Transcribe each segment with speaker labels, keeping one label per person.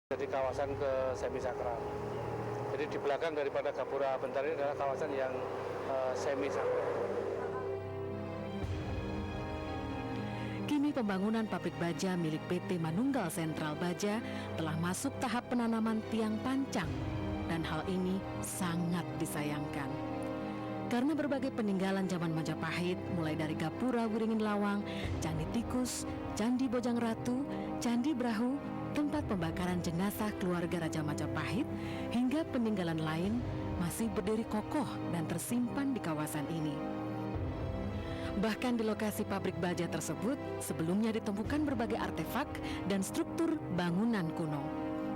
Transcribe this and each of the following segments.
Speaker 1: Jadi kawasan ke semi sakral. Jadi di belakang daripada Gapura Bentar ini adalah kawasan yang semi sakral.
Speaker 2: Kini pembangunan pabrik baja milik PT Manunggal Sentral Baja telah masuk tahap penanaman tiang pancang, dan hal ini sangat disayangkan. Karena berbagai peninggalan zaman Majapahit, mulai dari Gapura Wiringin Lawang, Candi Tikus, Candi Bojang Ratu, Candi Brahu, tempat pembakaran jenazah keluarga Raja Majapahit, hingga peninggalan lain masih berdiri kokoh dan tersimpan di kawasan ini. Bahkan di lokasi pabrik baja tersebut, sebelumnya ditemukan berbagai artefak dan struktur bangunan kuno.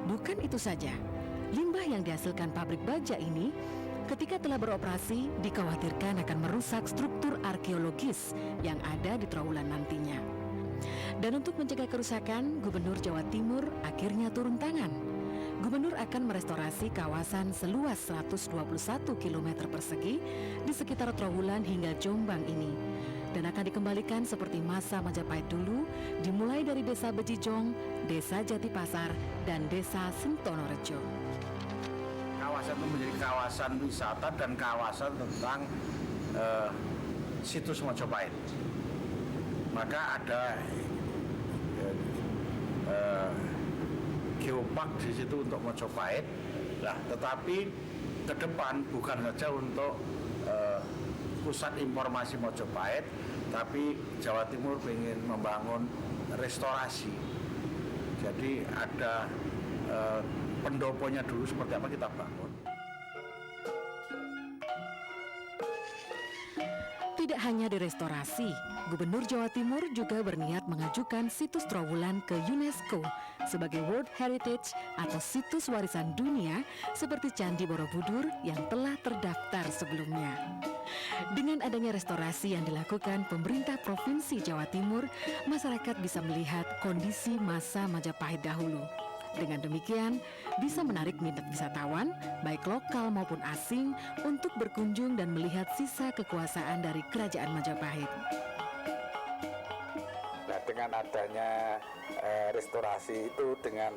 Speaker 2: Bukan itu saja, limbah yang dihasilkan pabrik baja ini ketika telah beroperasi dikhawatirkan akan merusak struktur arkeologis yang ada di Trowulan nantinya. Dan untuk mencegah kerusakan, Gubernur Jawa Timur akhirnya turun tangan. Gubernur akan merestorasi kawasan seluas 121 km persegi di sekitar Trowulan hingga Jombang ini, dan akan dikembalikan seperti masa Majapahit dulu, dimulai dari Desa Bejijong, Desa Jatipasar, dan Desa Sentonorejo.
Speaker 3: Kawasan itu menjadi kawasan wisata dan kawasan tentang situs Majapahit. Maka ada geopark di situ untuk Majapahit. Nah, tetapi ke depan bukan saja untuk pusat informasi Majapahit, tapi Jawa Timur ingin membangun restorasi. Jadi ada pendoponya dulu seperti apa kita bangun.
Speaker 2: Tidak hanya direstorasi, Gubernur Jawa Timur juga berniat mengajukan situs Trowulan ke UNESCO sebagai World Heritage atau situs warisan dunia seperti Candi Borobudur yang telah terdaftar sebelumnya. Dengan adanya restorasi yang dilakukan pemerintah Provinsi Jawa Timur, masyarakat bisa melihat kondisi masa Majapahit dahulu. Dengan demikian, bisa menarik minat wisatawan, baik lokal maupun asing, untuk berkunjung dan melihat sisa kekuasaan dari Kerajaan Majapahit.
Speaker 4: Nah, dengan adanya restorasi itu dengan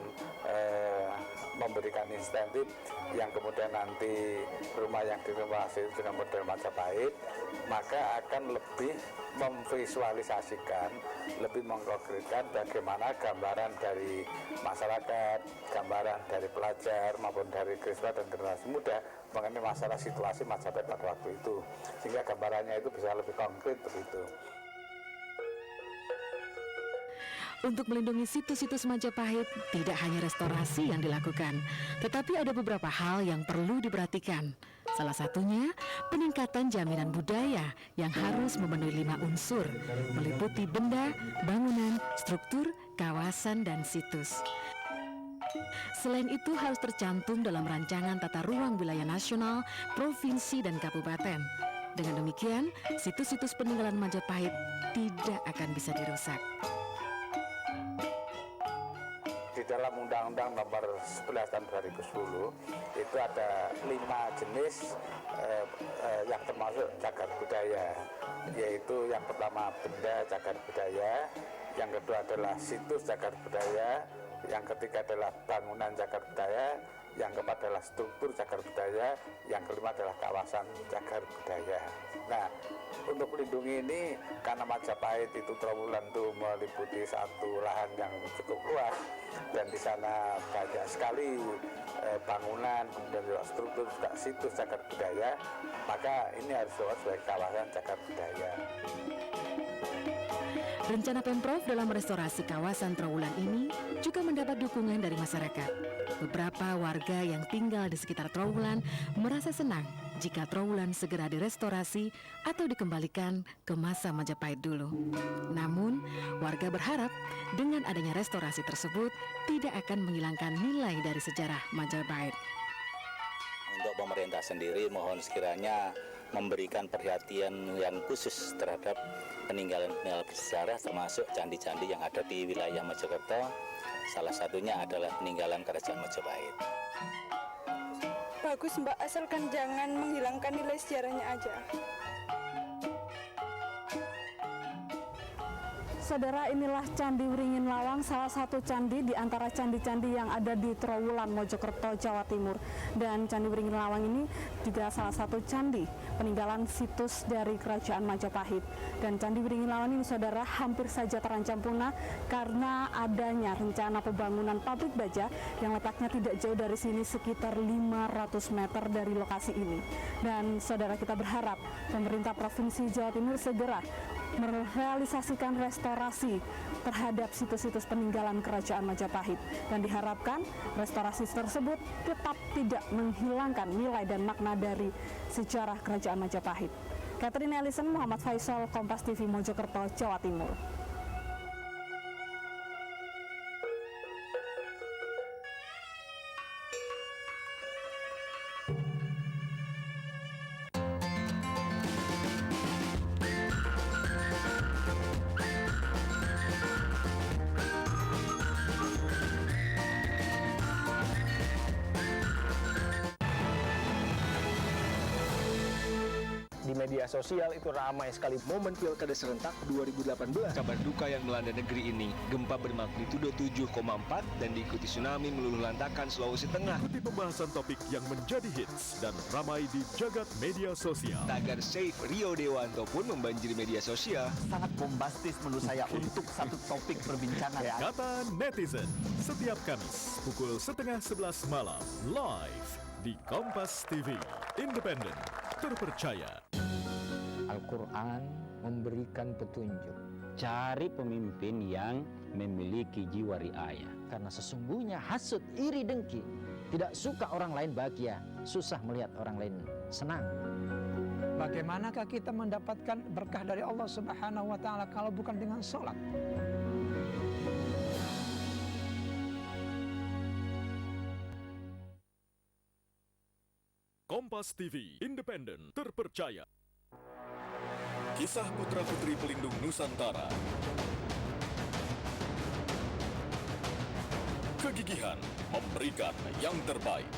Speaker 4: memberikan insentif yang kemudian nanti rumah yang direnovasi dengan model Majapahit, maka akan lebih memvisualisasikan, lebih mengkonkretkan bagaimana gambaran dari masyarakat, gambaran dari pelajar maupun dari siswa dan generasi muda mengenai masalah situasi Majapahit pada waktu itu, sehingga gambarannya itu bisa lebih konkret begitu.
Speaker 2: Untuk melindungi situs-situs Majapahit, tidak hanya restorasi yang dilakukan, tetapi ada beberapa hal yang perlu diperhatikan. Salah satunya, peningkatan jaminan budaya yang harus memenuhi 5 unsur, meliputi benda, bangunan, struktur, kawasan, dan situs. Selain itu harus tercantum dalam rancangan tata ruang wilayah nasional, provinsi, dan kabupaten. Dengan demikian, situs-situs peninggalan Majapahit tidak akan bisa dirusak.
Speaker 4: Di dalam Undang-Undang Nomor 11 Tahun 2010 itu ada 5 jenis yang termasuk cagar budaya, yaitu yang pertama benda cagar budaya, yang kedua adalah situs cagar budaya, yang ketiga adalah bangunan cagar budaya, yang keempat adalah struktur cagar budaya, yang kelima adalah kawasan cagar budaya. Nah, untuk melindungi ini, karena Majapahit itu Trowulan itu meliputi satu lahan yang cukup luas, dan di sana banyak sekali bangunan, kemudian juga struktur, juga situs cagar budaya, maka ini harus disebut sebagai kawasan cagar budaya.
Speaker 2: Rencana Pemprov dalam restorasi kawasan Trowulan ini juga mendapat dukungan dari masyarakat. Beberapa warga yang tinggal di sekitar Trowulan merasa senang jika Trowulan segera direstorasi atau dikembalikan ke masa Majapahit dulu. Namun, warga berharap dengan adanya restorasi tersebut tidak akan menghilangkan nilai dari sejarah Majapahit.
Speaker 5: Untuk pemerintah sendiri mohon sekiranya memberikan perhatian yang khusus terhadap peninggalan-peninggalan bersejarah, termasuk candi-candi yang ada di wilayah Mojokerto. Salah satunya adalah peninggalan Kerajaan Majapahit.
Speaker 6: Bagus Mbak, asalkan jangan menghilangkan nilai sejarahnya aja.
Speaker 7: Saudara, inilah Candi Wringin Lawang, salah satu candi di antara candi-candi yang ada di Trowulan, Mojokerto, Jawa Timur. Dan Candi Wringin Lawang ini juga salah satu candi peninggalan situs dari Kerajaan Majapahit. Dan Candi Wringin Lawang ini, saudara, hampir saja terancam punah karena adanya rencana pembangunan pabrik baja yang letaknya tidak jauh dari sini, sekitar 500 meter dari lokasi ini. Dan saudara, kita berharap pemerintah Provinsi Jawa Timur segera merealisasikan restorasi terhadap situs-situs peninggalan Kerajaan Majapahit, dan diharapkan restorasi tersebut tetap tidak menghilangkan nilai dan makna dari sejarah Kerajaan Majapahit. Catherine Ellison, Muhammad Faisal, Kompas TV, Mojokerto, Jawa Timur.
Speaker 8: Di media sosial itu ramai sekali momen Pilkada serentak 2018.
Speaker 9: Kabar duka yang melanda negeri ini, gempa bermagnitudo 7,4 dan diikuti tsunami meluluh lantakan Sulawesi Tengah.
Speaker 10: Ikuti pembahasan topik yang menjadi hits dan ramai di jagat media sosial.
Speaker 9: Tagar Save Rio Dewanto pun membanjiri media sosial.
Speaker 11: Sangat bombastis menurut saya untuk satu topik perbincangan.
Speaker 10: Kata netizen, setiap Kamis pukul 10:30 malam live di Kompas TV, independen, terpercaya.
Speaker 12: Al-Quran memberikan petunjuk. Cari pemimpin yang memiliki jiwa riayah. Karena sesungguhnya hasud, iri, dengki. Tidak suka orang lain bahagia, susah melihat orang lain senang.
Speaker 13: Bagaimanakah kita mendapatkan berkah dari Allah Subhanahu wa Ta'ala kalau bukan dengan sholat?
Speaker 10: Kompas TV, independen, terpercaya. Kisah putra-putri pelindung Nusantara. Kegigihan memberikan yang terbaik.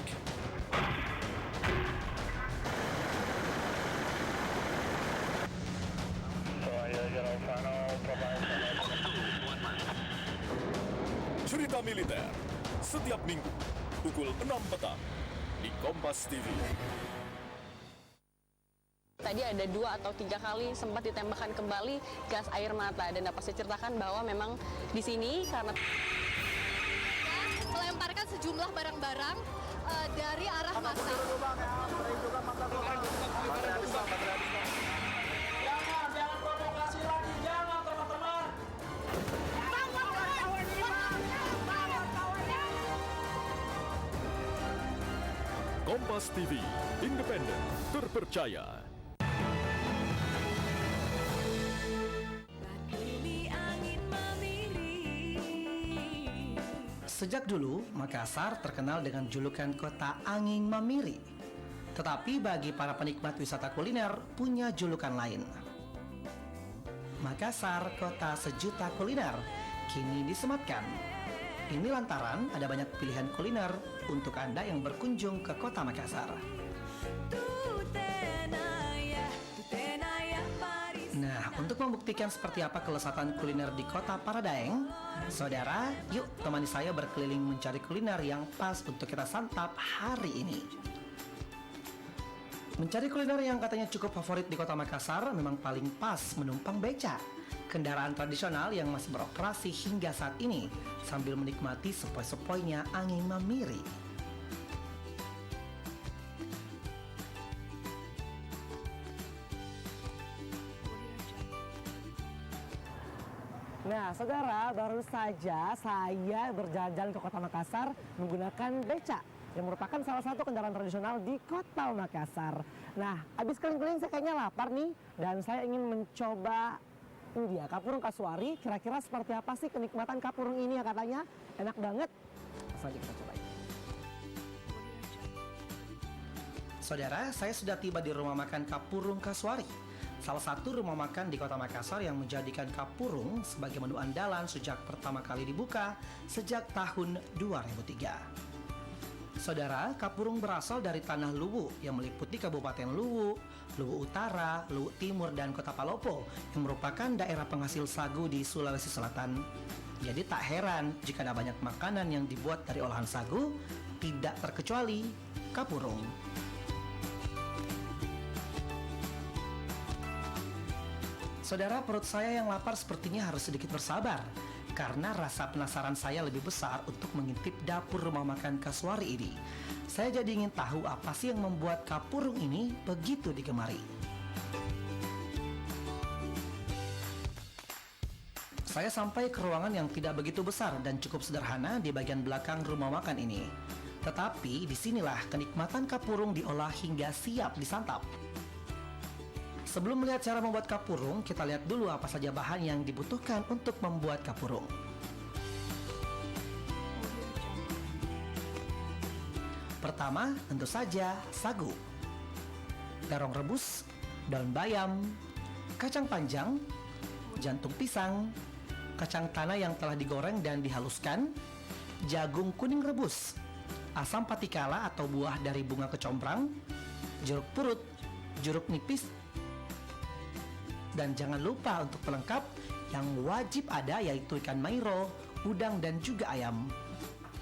Speaker 10: Cerita militer setiap minggu pukul 6 petang di Kompas TV.
Speaker 14: Tadi ada 2 atau 3 kali sempat ditembakkan kembali gas air mata, dan dapat saya ceritakan bahwa memang di sini karena
Speaker 15: melemparkan sejumlah barang-barang dari arah massa.
Speaker 16: Jangan provokasi lagi, jangan teman-teman.
Speaker 10: Kompas TV, independen, terpercaya.
Speaker 17: Sejak dulu, Makassar terkenal dengan julukan kota angin memiri. Tetapi bagi para penikmat wisata kuliner, punya julukan lain. Makassar, kota sejuta kuliner, kini disematkan. Ini lantaran ada banyak pilihan kuliner untuk Anda yang berkunjung ke kota Makassar. Nah, untuk membuktikan seperti apa kelezatan kuliner di kota Paradaeng, saudara, yuk temani saya berkeliling mencari kuliner yang pas untuk kita santap hari ini. Mencari kuliner yang katanya cukup favorit di kota Makassar memang paling pas menumpang beca, kendaraan tradisional yang masih beroperasi hingga saat ini, sambil menikmati sepoi-sepoinya angin memiri.
Speaker 18: Nah, saudara, baru saja saya berjalan-jalan ke kota Makassar menggunakan beca, yang merupakan salah satu kendaraan tradisional di kota Makassar. Nah, habis keliling-keliling saya kayaknya lapar nih, dan saya ingin mencoba ini dia, kapurung kasuari. Kira-kira seperti apa sih kenikmatan kapurung ini ya, katanya enak banget. Saja kita cobain.
Speaker 17: Saudara, saya sudah tiba di rumah makan Kapurung Kasuari, salah satu rumah makan di kota Makassar yang menjadikan kapurung sebagai menu andalan sejak pertama kali dibuka sejak tahun 2003. Saudara, kapurung berasal dari tanah Luwu yang meliputi Kabupaten Luwu, Luwu Utara, Luwu Timur, dan Kota Palopo yang merupakan daerah penghasil sagu di Sulawesi Selatan. Jadi tak heran jika ada banyak makanan yang dibuat dari olahan sagu, tidak terkecuali kapurung. Saudara, perut saya yang lapar sepertinya harus sedikit bersabar karena rasa penasaran saya lebih besar untuk mengintip dapur rumah makan Kasuari ini. Saya jadi ingin tahu apa sih yang membuat kapurung ini begitu digemari. Saya sampai ke ruangan yang tidak begitu besar dan cukup sederhana di bagian belakang rumah makan ini. Tetapi disinilah kenikmatan kapurung diolah hingga siap disantap. Sebelum melihat cara membuat kapurung, kita lihat dulu apa saja bahan yang dibutuhkan untuk membuat kapurung. Pertama, tentu saja sagu, terong rebus, daun bayam, kacang panjang, jantung pisang, kacang tanah yang telah digoreng dan dihaluskan, jagung kuning rebus, asam patikala atau buah dari bunga kecombrang, jeruk purut, jeruk nipis, dan jangan lupa untuk pelengkap yang wajib ada yaitu ikan mairo, udang, dan juga ayam.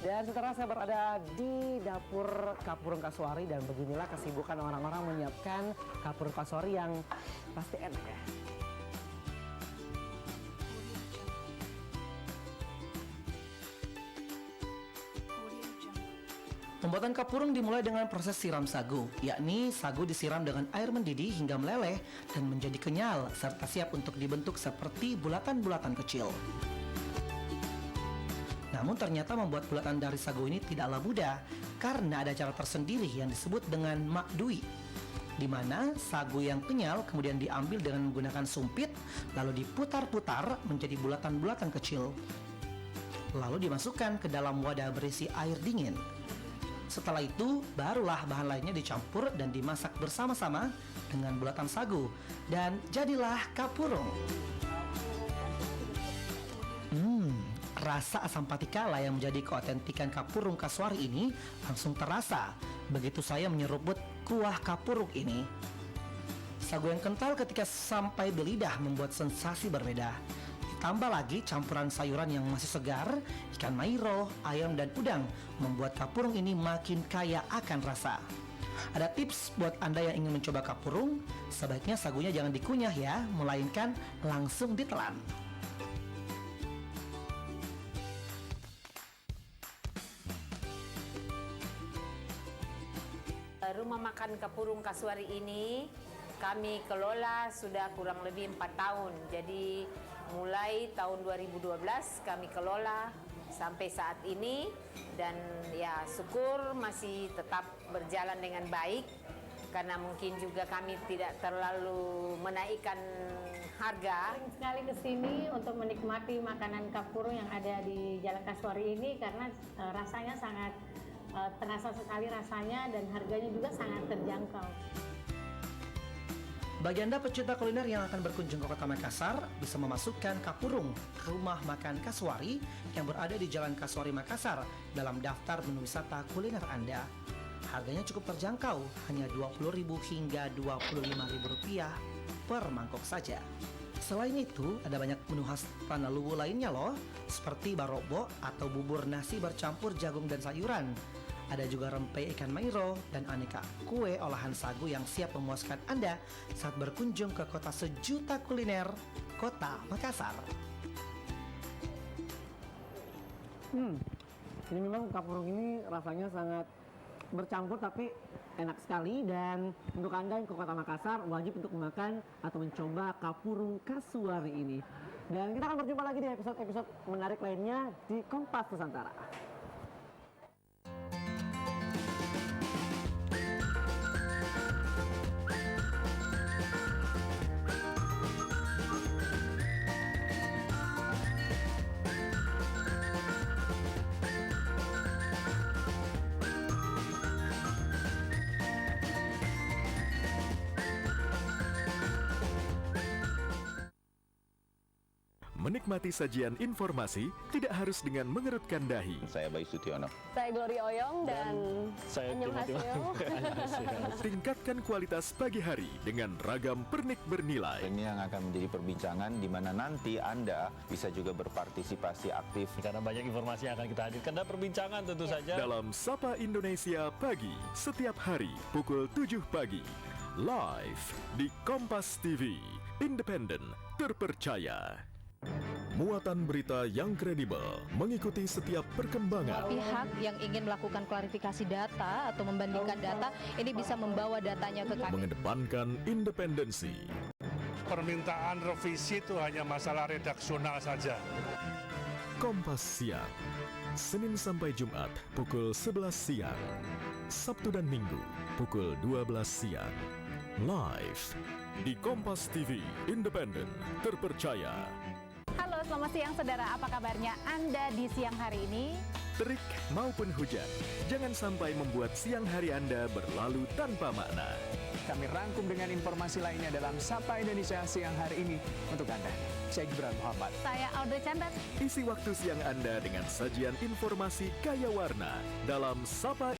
Speaker 18: Dan setelah saya berada di dapur kapurung Kasuari dan beginilah kesibukan orang-orang menyiapkan kapurung Kasuari yang pasti enak ya.
Speaker 17: Pembuatan kapurung dimulai dengan proses siram sagu, yakni sagu disiram dengan air mendidih hingga meleleh dan menjadi kenyal, serta siap untuk dibentuk seperti bulatan-bulatan kecil. Namun ternyata membuat bulatan dari sagu ini tidaklah mudah, karena ada cara tersendiri yang disebut dengan makdui, di mana sagu yang kenyal kemudian diambil dengan menggunakan sumpit, lalu diputar-putar menjadi bulatan-bulatan kecil, lalu dimasukkan ke dalam wadah berisi air dingin. Setelah itu, barulah bahan lainnya dicampur dan dimasak bersama-sama dengan bulatan sagu. Dan jadilah kapurung. Rasa asam patikala yang menjadi keautentikan kapurung Kasuari ini langsung terasa begitu saya menyeruput kuah kapurung ini. Sagu yang kental ketika sampai di lidah membuat sensasi berbeda. Tambah lagi campuran sayuran yang masih segar, ikan mairo, ayam, dan udang membuat kapurung ini makin kaya akan rasa. Ada tips buat Anda yang ingin mencoba kapurung, sebaiknya sagunya jangan dikunyah ya, melainkan langsung ditelan.
Speaker 19: Rumah makan kapurung Kasuari ini kami kelola sudah kurang lebih 4 tahun. Jadi mulai tahun 2012 kami kelola sampai saat ini dan ya syukur masih tetap berjalan dengan baik karena mungkin juga kami tidak terlalu menaikkan harga.
Speaker 20: Sering sekali ke sini untuk menikmati makanan kapurung yang ada di Jalan Kasuari ini karena rasanya sangat terasa sekali rasanya dan harganya juga sangat terjangkau.
Speaker 17: Bagi Anda pecinta kuliner yang akan berkunjung ke Kota Makassar, bisa memasukkan kapurung ke rumah makan Kasuari yang berada di Jalan Kasuari Makassar dalam daftar menu wisata kuliner Anda. Harganya cukup terjangkau, hanya Rp20.000 hingga Rp25.000 per mangkok saja. Selain itu, ada banyak menu khas tanah Luwu lainnya loh, seperti barobo atau bubur nasi bercampur jagung dan sayuran. Ada juga rempey ikan mairo dan aneka kue olahan sagu yang siap memuaskan Anda saat berkunjung ke kota sejuta kuliner, Kota Makassar.
Speaker 18: Ini memang kapurung ini rasanya sangat bercampur tapi enak sekali, dan untuk Anda yang ke Kota Makassar wajib untuk makan atau mencoba kapurung Kasuari ini. Dan kita akan berjumpa lagi di episode-episode menarik lainnya di Kompas Nusantara.
Speaker 10: Menikmati sajian informasi tidak harus dengan mengerutkan dahi.
Speaker 21: Saya Bayu Sutiono.
Speaker 14: Saya Glory Oyong dan
Speaker 21: saya
Speaker 14: Annyeonghaseyo.
Speaker 10: Tingkatkan kualitas pagi hari dengan ragam pernik bernilai.
Speaker 21: Ini yang akan menjadi perbincangan di mana nanti Anda bisa juga berpartisipasi aktif.
Speaker 22: Karena banyak informasi yang akan kita hadirkan dan perbincangan tentu saja.
Speaker 10: Dalam Sapa Indonesia Pagi, setiap hari pukul 7 pagi. Live di Kompas TV, independen, terpercaya. Muatan berita yang kredibel, mengikuti setiap perkembangan.
Speaker 23: Pihak yang ingin melakukan klarifikasi data atau membandingkan data, ini bisa membawa datanya ke kami.
Speaker 10: Mengedepankan independensi.
Speaker 24: Permintaan revisi itu hanya masalah redaksional saja.
Speaker 10: Kompas Siang, Senin sampai Jumat pukul 11 siang, Sabtu dan Minggu pukul 12 siang. Live di Kompas TV, independen, terpercaya.
Speaker 25: Halo, selamat siang saudara. Apa kabarnya Anda di siang hari ini?
Speaker 10: Terik maupun hujan, jangan sampai membuat siang hari Anda berlalu tanpa makna.
Speaker 8: Kami rangkum dengan informasi lainnya dalam Sapa Indonesia siang hari ini untuk Anda. Saya Gibran Muhammad.
Speaker 25: Saya Audrey Chandra.
Speaker 10: Isi waktu siang Anda dengan sajian informasi kaya warna dalam Sapa